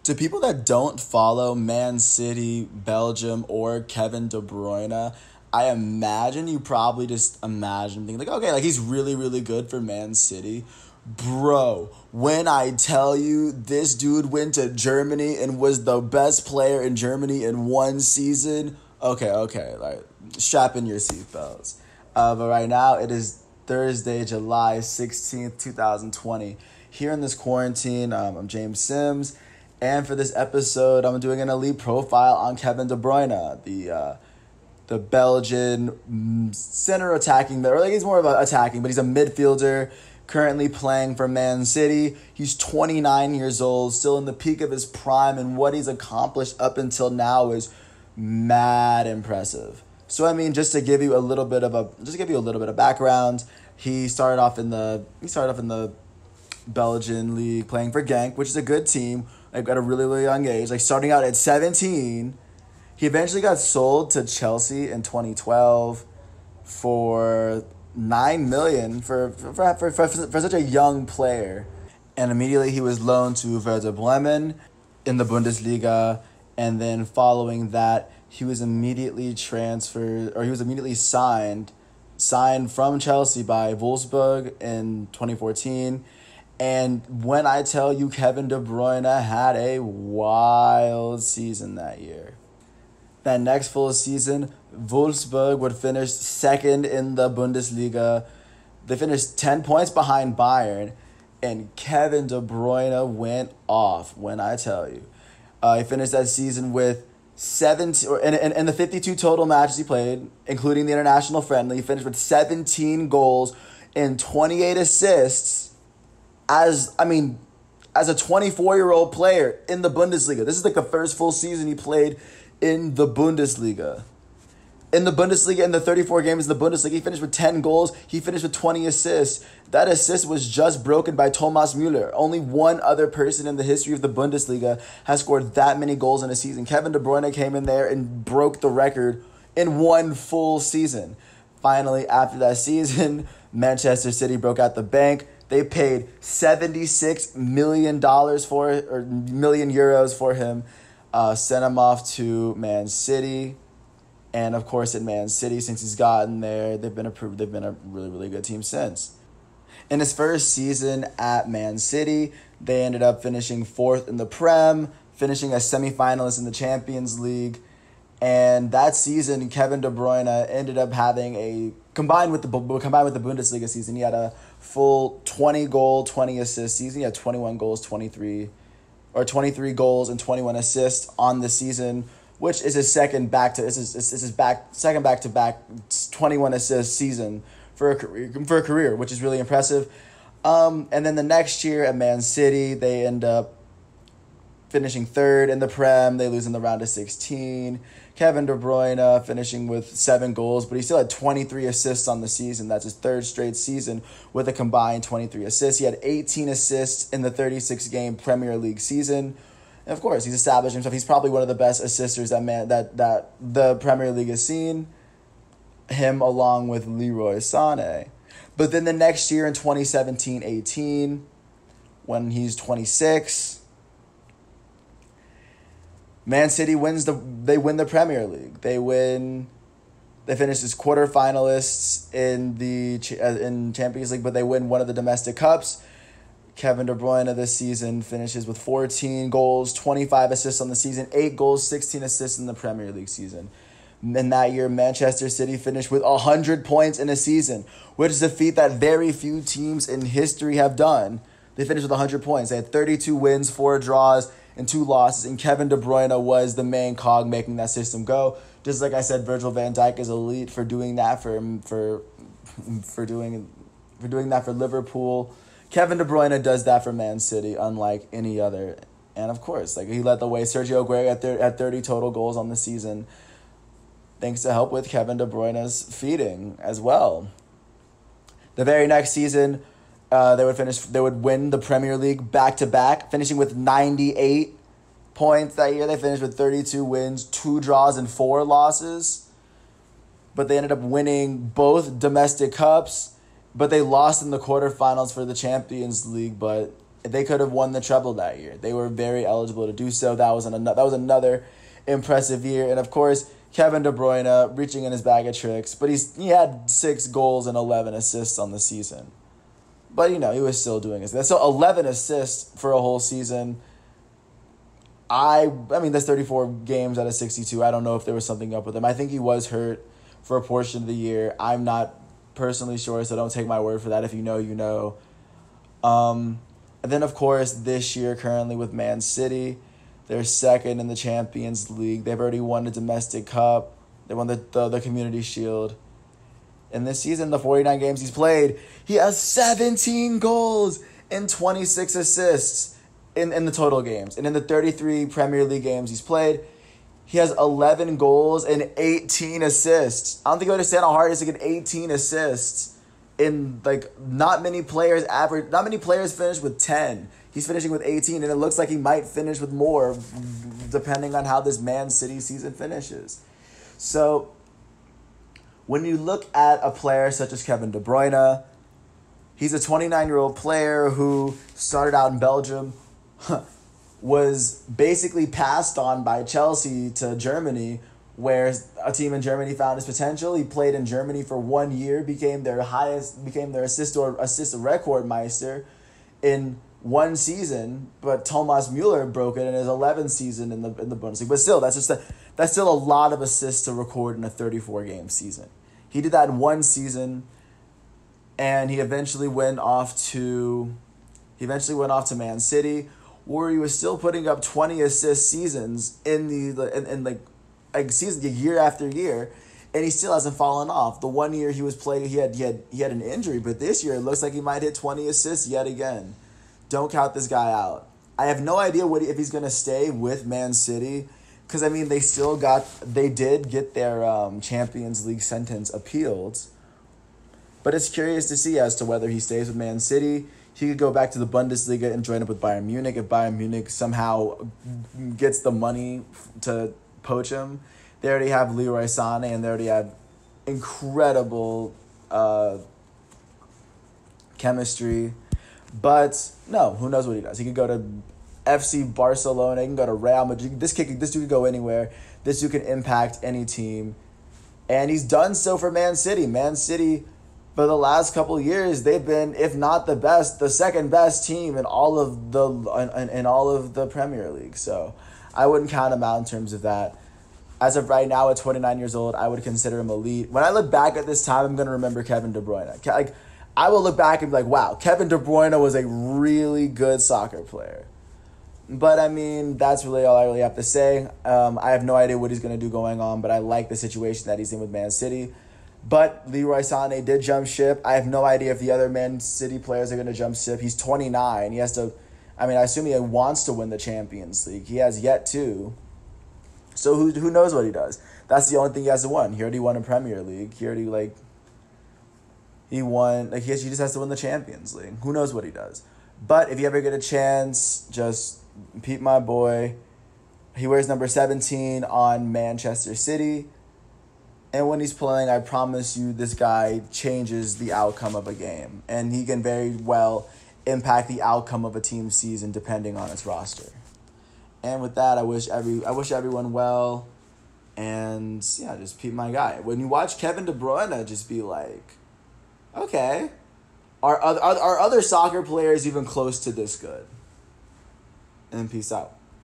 To people that don't follow Man City, Belgium, or Kevin De Bruyne, I imagine you probably just imagine thinking like, okay, like he's really, really good for Man City. Bro, when I tell you this dude went to Germany and was the best player in Germany in one season, okay, like strap in your seatbelts. But right now it is Thursday, July 16th, 2020. Here in this quarantine, I'm James Sims. And for this episode, I'm doing an elite profile on Kevin De Bruyne, the Belgian center attacking, or like he's more of a attacking, but he's a midfielder currently playing for Man City. He's 29 years old, still in the peak of his prime, and what he's accomplished up until now is mad impressive. So I mean, just to give you a little bit of background, he started off in the Belgian league playing for Genk, which is a good team. Like at a really, really young age, like starting out at 17. He eventually got sold to Chelsea in 2012 for $9 million for such a young player. And immediately he was loaned to Werder Bremen in the Bundesliga. And then following that, he was immediately signed from Chelsea by Wolfsburg in 2014. And when I tell you Kevin De Bruyne had a wild season that year. That next full season, Wolfsburg would finish second in the Bundesliga. They finished 10 points behind Bayern. And Kevin De Bruyne went off when I tell you. He finished that season with 17, in the 52 total matches he played, including the international friendly, he finished with 17 goals and 28 assists. As a 24-year-old player in the Bundesliga. This is like the first full season he played in the Bundesliga. In the 34 games in the Bundesliga, he finished with 10 goals. He finished with 20 assists. That assist was just broken by Thomas Müller. Only one other person in the history of the Bundesliga has scored that many goals in a season. Kevin De Bruyne came in there and broke the record in one full season. Finally, after that season, Manchester City broke out the bank. They paid $76 million million euros for him, sent him off to Man City. And of course, at Man City, since he's gotten there, they've been a really, really good team since. In his first season at Man City, they ended up finishing fourth in the Prem, finishing as semifinalists in the Champions League. And that season, Kevin De Bruyne ended up having combined with the Bundesliga season, he had a full 20-goal, 20-assist season. He had 21 goals, 23 goals and 21 assists on the season, which is his second back-to-back 21-assist season for a career, which is really impressive. And then the next year at Man City, they end up finishing third in the Prem. They lose in the round of 16. Kevin De Bruyne finishing with 7 goals, but he still had 23 assists on the season. That's his third straight season with a combined 23 assists. He had 18 assists in the 36-game Premier League season. And of course, he's established himself. He's probably one of the best assisters that the Premier League has seen. Him along with Leroy Sané. But then the next year in 2017-18, when he's 26, Man City win the Premier League. They finish as quarterfinalists in Champions League, but they win one of the domestic cups. Kevin De Bruyne this season finishes with 14 goals, 25 assists on the season, 8 goals, 16 assists in the Premier League season. In that year, Manchester City finished with 100 points in a season, which is a feat that very few teams in history have done. They finished with 100 points. They had 32 wins, 4 draws, and 2 losses, and Kevin De Bruyne was the main cog making that system go. Just like I said, Virgil van Dijk is elite for doing that for doing that for Liverpool. Kevin De Bruyne does that for Man City, unlike any other. And of course, like he led the way. Sergio Aguero at 30 total goals on the season, thanks to help with Kevin De Bruyne's feeding as well. The very next season, they would win the Premier League back-to-back, finishing with 98 points that year. They finished with 32 wins, 2 draws, and 4 losses. But they ended up winning both domestic cups, but they lost in the quarterfinals for the Champions League. But They could have won the treble that year. They were very eligible to do so. That was another impressive year. And of course, Kevin De Bruyne reaching in his bag of tricks, but he had 6 goals and 11 assists on the season. But he was still doing his thing. So 11 assists for a whole season. I mean, that's 34 games out of 62. I don't know if there was something up with him. I think he was hurt for a portion of the year. I'm not personally sure, so don't take my word for that. If you know, you know. And then, of course, this year, currently with Man City, they're second in the Champions League. They've already won the domestic cup. They won the Community Shield. And this season, the 49 games he's played, he has 17 goals and 26 assists in the total games. And in the 33 Premier League games he's played, he has 11 goals and 18 assists. I don't think you understand how hard it is to get 18 assists. Not many players finish with 10. He's finishing with 18, and it looks like he might finish with more, depending on how this Man City season finishes. So, when you look at a player such as Kevin De Bruyne, he's a 29-year-old player who started out in Belgium, was basically passed on by Chelsea to Germany, where a team in Germany found his potential. He played in Germany for 1 year, became their assist record meister in one season, but Thomas Müller broke it in his 11th season in the Bundesliga. But still, that's still a lot of assists to record in a 34-game season. He did that in one season, and he eventually went off to Man City, where he was still putting up 20 assist seasons in season year after year, and he still hasn't fallen off. The 1 year he was playing, he had an injury, but this year it looks like he might hit 20 assists yet again. Don't count this guy out. I have no idea if he's gonna stay with Man City, because I mean they did get their Champions League sentence appealed, but it's curious to see as to whether he stays with Man City. He could go back to the Bundesliga and join up with Bayern Munich if Bayern Munich somehow gets the money to poach him. They already have Leroy Sané, and they already have incredible chemistry. But no, who knows what he does? He could go to FC Barcelona. He can go to Real Madrid. This dude could go anywhere. This dude can impact any team, and he's done so for Man City. Man City, for the last couple of years, they've been, if not the best, the second best team in all of the Premier League. So I wouldn't count him out in terms of that. As of right now, at 29 years old, I would consider him elite. When I look back at this time, I'm going to remember Kevin De Bruyne. I will look back and be like, wow, Kevin De Bruyne was a really good soccer player. But, I mean, that's really all I really have to say. I have no idea what he's going to do going on, but I like the situation that he's in with Man City. But Leroy Sané did jump ship. I have no idea if the other Man City players are going to jump ship. He's 29. He has to, I assume he wants to win the Champions League. He has yet to. So who knows what he does? That's the only thing he has to win. He already won a Premier League. He just has to win the Champions League. Who knows what he does? But if you ever get a chance, just peep my boy. He wears number 17 on Manchester City. And when he's playing, I promise you, this guy changes the outcome of a game. And he can very well impact the outcome of a team's season depending on its roster. And with that, I wish everyone well. And yeah, just peep my guy. When you watch Kevin De Bruyne, just be like, okay, are other soccer players even close to this good? And peace out.